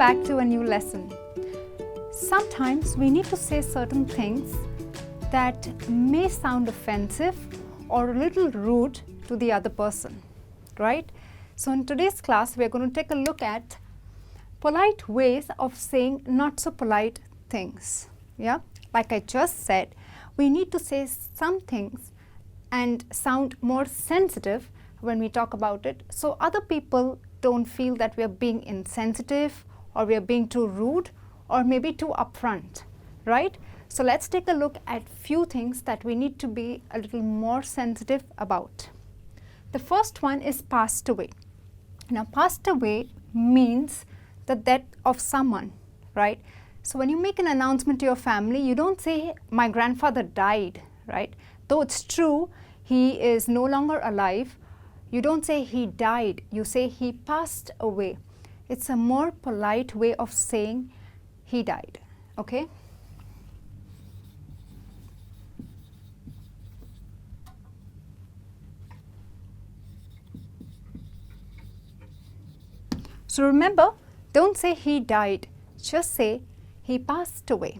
back to a new lesson. Sometimes we need to say certain things that may sound offensive or a little rude to the other person, right? So in today's class, we're going to take a look at polite ways of saying not so polite things. Yeah, like I just said, we need to say some things and sound more sensitive when we talk about it, so other people don't feel that we are being insensitive or we are being too rude or maybe too upfront, right? So let's take a look at few things that we need to be a little more sensitive about. The first one is passed away. Now, passed away means the death of someone, right? So when you make an announcement to your family, you don't say, my grandfather died, right? Though it's true, he is no longer alive. You don't say he died, you say he passed away. It's a more polite way of saying he died, okay? So remember, don't say he died, just say he passed away.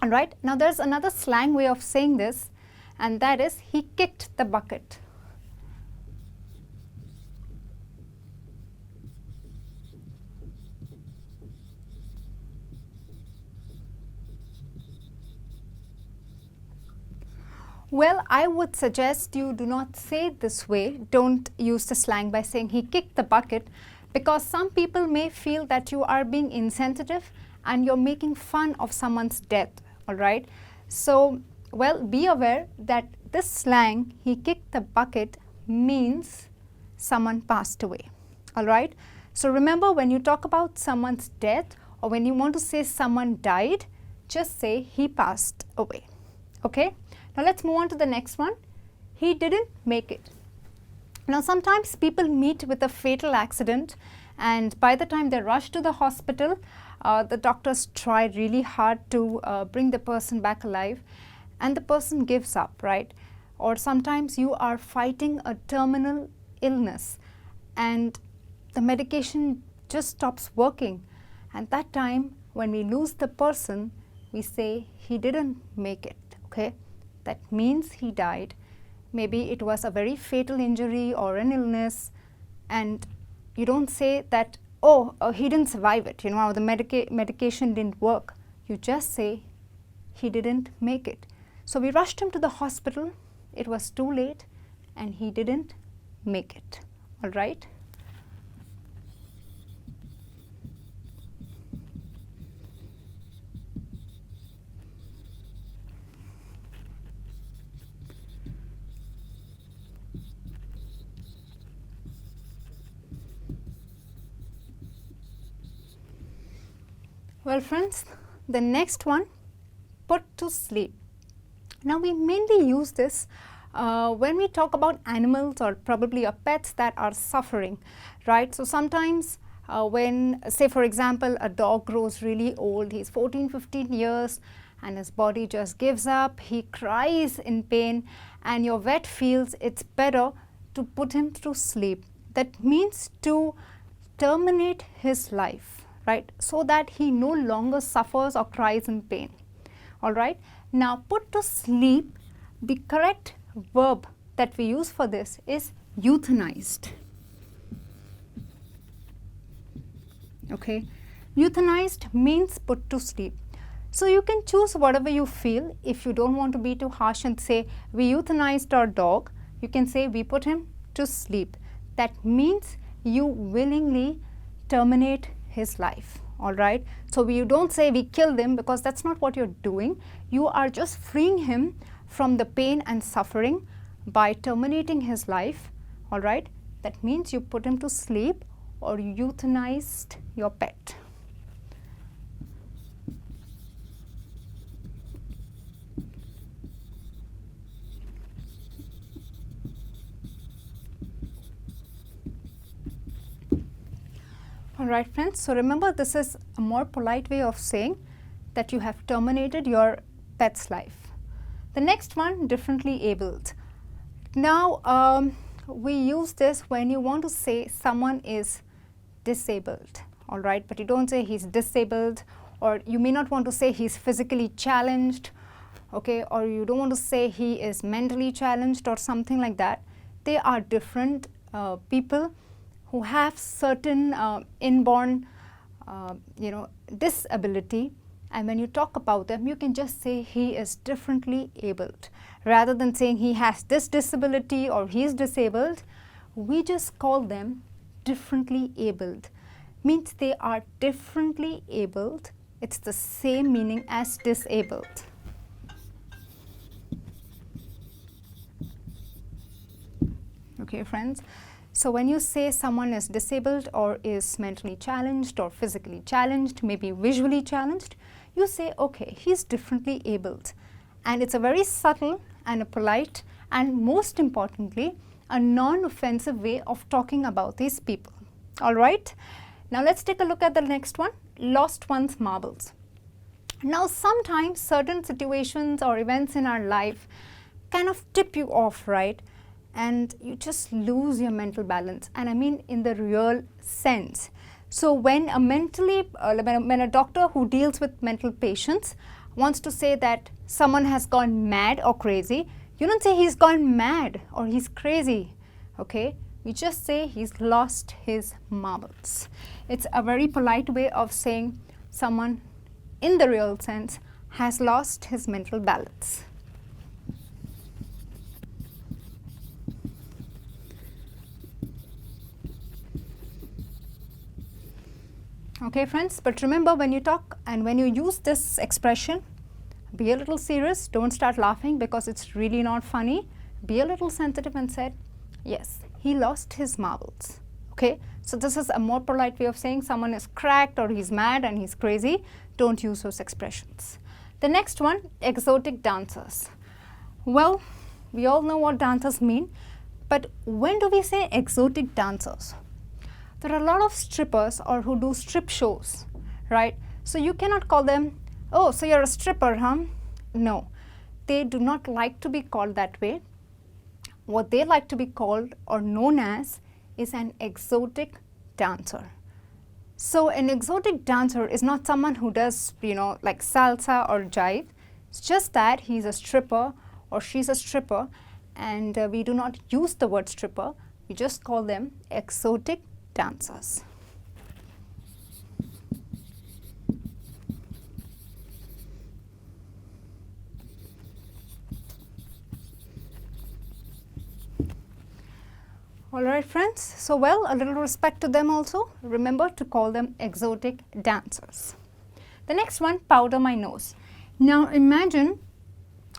All right, now there's another slang way of saying this, and that is he kicked the bucket. Well, I would suggest you do not say it this way. Don't use the slang by saying he kicked the bucket, because some people may feel that you are being insensitive and you're making fun of someone's death, all right? So, well, be aware that this slang, he kicked the bucket, means someone passed away, all right? So remember, when you talk about someone's death or when you want to say someone died, just say he passed away, okay? Now let's move on to the next one. He didn't make it. Now sometimes people meet with a fatal accident, and by the time they rush to the hospital, the doctors try really hard to bring the person back alive, and the person gives up, right? Or sometimes you are fighting a terminal illness and the medication just stops working. And that time when we lose the person, we say he didn't make it, okay? That means he died. Maybe it was a very fatal injury or an illness, and you don't say that, oh, he didn't survive it, you know, or the medication didn't work. You just say he didn't make it. So we rushed him to the hospital, it was too late, and he didn't make it, all right? Well friends, the next one, put to sleep. Now we mainly use this when we talk about animals or probably pets that are suffering, right? So sometimes when, say for example, a dog grows really old, he's 14, 15 years and his body just gives up, he cries in pain, and your vet feels it's better to put him to sleep. That means to terminate his life, right, so that he no longer suffers or cries in pain, all right? Now, put to sleep, the correct verb that we use for this is euthanized, okay? Euthanized means put to sleep. So you can choose whatever you feel. If you don't want to be too harsh and say, we euthanized our dog, you can say, we put him to sleep. That means you willingly terminate his life, all right? So you don't say we killed him, because that's not what you're doing. You are just freeing him from the pain and suffering by terminating his life, all right? That means you put him to sleep or you euthanized your pet. All right friends, so remember, this is a more polite way of saying that you have terminated your pet's life. The next one, differently abled. Now we use this when you want to say someone is disabled, all right, but you don't say he's disabled, or you may not want to say he's physically challenged, okay, or you don't want to say he is mentally challenged or something like that. They are different people who have certain inborn disability, and when you talk about them, you can just say he is differently abled. Rather than saying he has this disability or he is disabled, we just call them differently abled. Means they are differently abled. It's the same meaning as disabled. Okay, friends. So when you say someone is disabled or is mentally challenged or physically challenged, maybe visually challenged, you say, okay, he's differently abled. And it's a very subtle and a polite and most importantly, a non-offensive way of talking about these people. All right. Now let's take a look at the next one, lost one's marbles. Now sometimes certain situations or events in our life kind of tip you off, right? And you just lose your mental balance, and I mean in the real sense. So when a doctor who deals with mental patients wants to say that someone has gone mad or crazy, you don't say he's gone mad or he's crazy, okay? You just say he's lost his marbles. It's a very polite way of saying someone in the real sense has lost his mental balance. Okay, friends, but remember, when you talk and when you use this expression, be a little serious. Don't start laughing because it's really not funny. Be a little sensitive and said, yes, he lost his marbles. Okay, so this is a more polite way of saying someone is cracked or he's mad and he's crazy. Don't use those expressions. The next one, exotic dancers. Well, we all know what dancers mean, but when do we say exotic dancers? There are a lot of strippers or who do strip shows, right? So you cannot call them, oh, so you're a stripper, huh? No, they do not like to be called that way. What they like to be called or known as is an exotic dancer. So an exotic dancer is not someone who does, like salsa or jive. It's just that he's a stripper or she's a stripper, and we do not use the word stripper. We just call them exotic dancers. All right, friends. So, well, a little respect to them also. Remember to call them exotic dancers. The next one, powder my nose. Now, imagine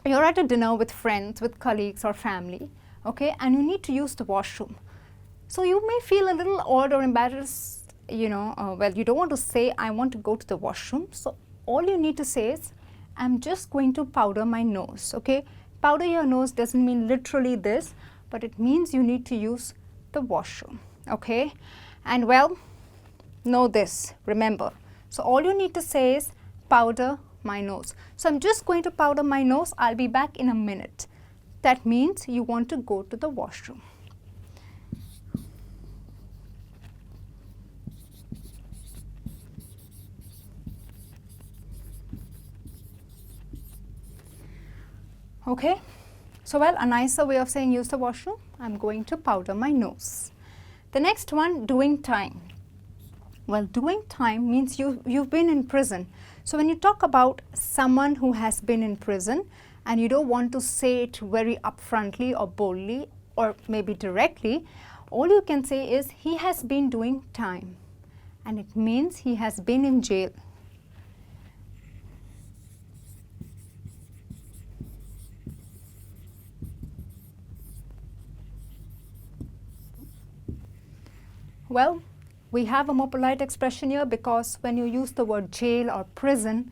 you're at a dinner with friends, with colleagues or family, okay, and you need to use the washroom. So you may feel a little odd or embarrassed, well, you don't want to say, I want to go to the washroom. So all you need to say is, I'm just going to powder my nose, okay? Powder your nose doesn't mean literally this, but it means you need to use the washroom, okay? And well, know this, remember. So all you need to say is, powder my nose. So I'm just going to powder my nose. I'll be back in a minute. That means you want to go to the washroom. Okay, so well, a nicer way of saying use the washroom, I'm going to powder my nose. The next one, doing time. Well, doing time means you've been in prison. So when you talk about someone who has been in prison and you don't want to say it very upfrontly or boldly or maybe directly, all you can say is he has been doing time, and it means he has been in jail. Well, we have a more polite expression here because when you use the word jail or prison,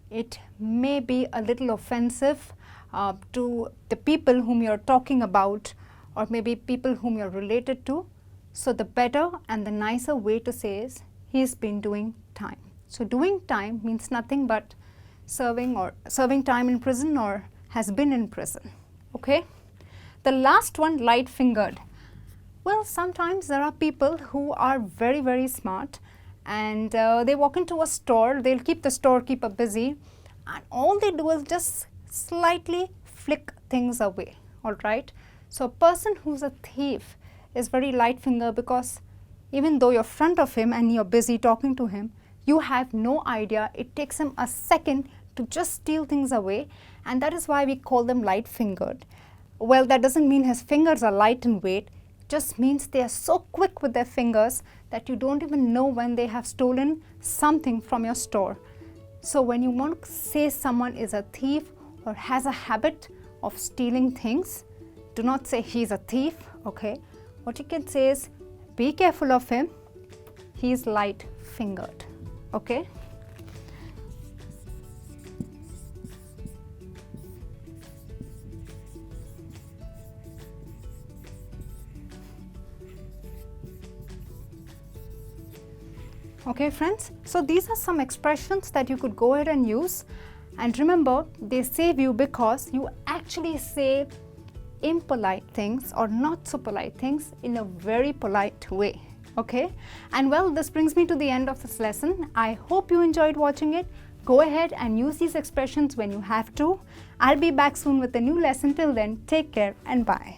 it may be a little offensive to the people whom you're talking about, or maybe people whom you're related to. So the better and the nicer way to say is, he's been doing time. So doing time means nothing but serving time in prison or has been in prison. Okay. The last one, light-fingered. Well, sometimes there are people who are very, very smart and they walk into a store. They'll keep the storekeeper busy, and all they do is just slightly flick things away. All right. So a person who's a thief is very light finger, because even though you're front of him and you're busy talking to him, you have no idea. It takes him a second to just steal things away, and that is why we call them light fingered. Well, that doesn't mean his fingers are light in weight, just means they are so quick with their fingers that you don't even know when they have stolen something from your store. So when you want to say someone is a thief or has a habit of stealing things, do not say he's a thief, okay? What you can say is, be careful of him, he's light fingered, okay? Okay friends, so these are some expressions that you could go ahead and use, and remember, they save you because you actually say impolite things or not so polite things in a very polite way, okay? And well, this brings me to the end of this lesson. I hope you enjoyed watching it. Go ahead and use these expressions when you have to. I'll be back soon with a new lesson. Till then, take care and bye.